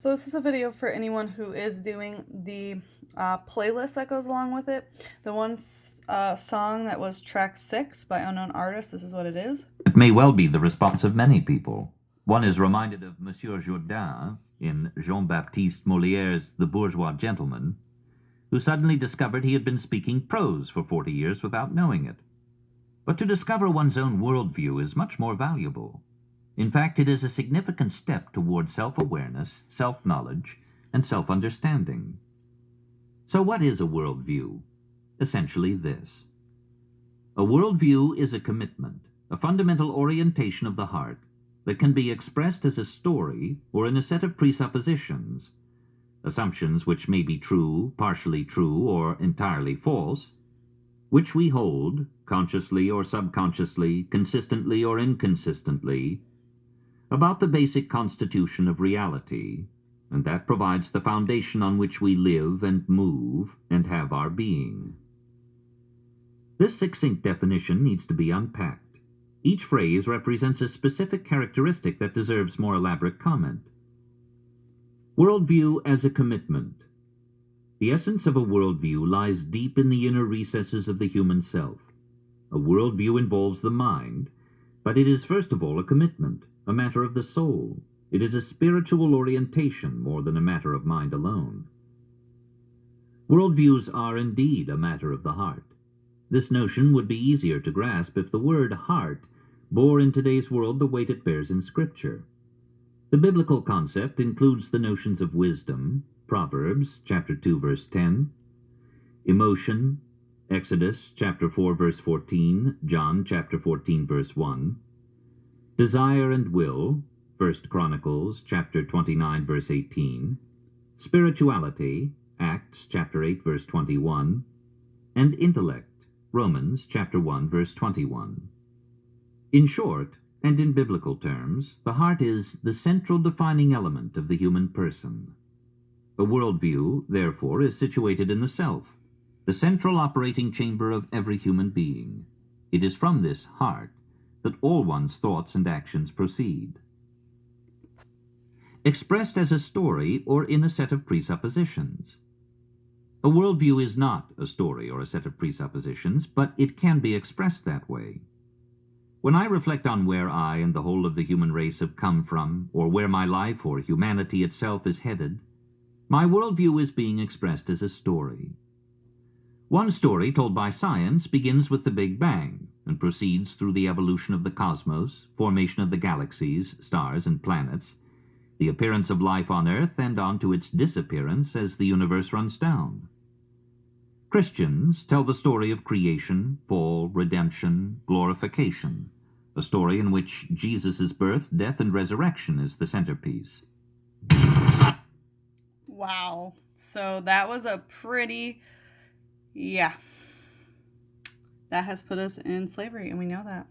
So this is a video for anyone who is doing the playlist that goes along with it. The one song that was track 6 by Unknown Artist, this is what it is. It may well be the response of many people. One is reminded of Monsieur Jourdain in Jean-Baptiste Molière's The Bourgeois Gentleman, who suddenly discovered he had been speaking prose for 40 years without knowing it. But to discover one's own worldview is much more valuable. In fact, it is a significant step toward self-awareness, self-knowledge, and self-understanding. So what is a worldview? Essentially this. A worldview is a commitment, a fundamental orientation of the heart that can be expressed as a story or in a set of presuppositions, assumptions which may be true, partially true, or entirely false, which we hold, consciously or subconsciously, consistently or inconsistently, about the basic constitution of reality, and that provides the foundation on which we live and move and have our being. This succinct definition needs to be unpacked. Each phrase represents a specific characteristic that deserves more elaborate comment. Worldview as a commitment. The essence of a worldview lies deep in the inner recesses of the human self. A worldview involves the mind, but it is first of all a commitment, a matter of the soul. It is a spiritual orientation more than a matter of mind alone. Worldviews are indeed a matter of the heart. This notion would be easier to grasp if the word heart bore in today's world the weight it bears in Scripture. The biblical concept includes the notions of wisdom, Proverbs chapter 2 verse 10, emotion, Exodus chapter 4 verse 14, John chapter 14 verse 1, desire and will, 1 Chronicles chapter 29 verse 18, spirituality, Acts chapter 8 verse 21, and intellect, Romans chapter 1 verse 21. In short, and in biblical terms, the heart is the central defining element of the human person. A worldview, therefore, is situated in the self, the central operating chamber of every human being. It is from this heart that all one's thoughts and actions proceed. Expressed as a story or in a set of presuppositions. A worldview is not a story or a set of presuppositions, but it can be expressed that way. When I reflect on where I and the whole of the human race have come from, or where my life or humanity itself is headed, my worldview is being expressed as a story. One story told by science begins with the Big Bang and proceeds through the evolution of the cosmos, formation of the galaxies, stars, and planets, the appearance of life on Earth, and on to its disappearance as the universe runs down. Christians tell the story of creation, fall, redemption, glorification, a story in which Jesus' birth, death, and resurrection is the centerpiece. Wow. So that was a pretty, that has put us in slavery, and we know that.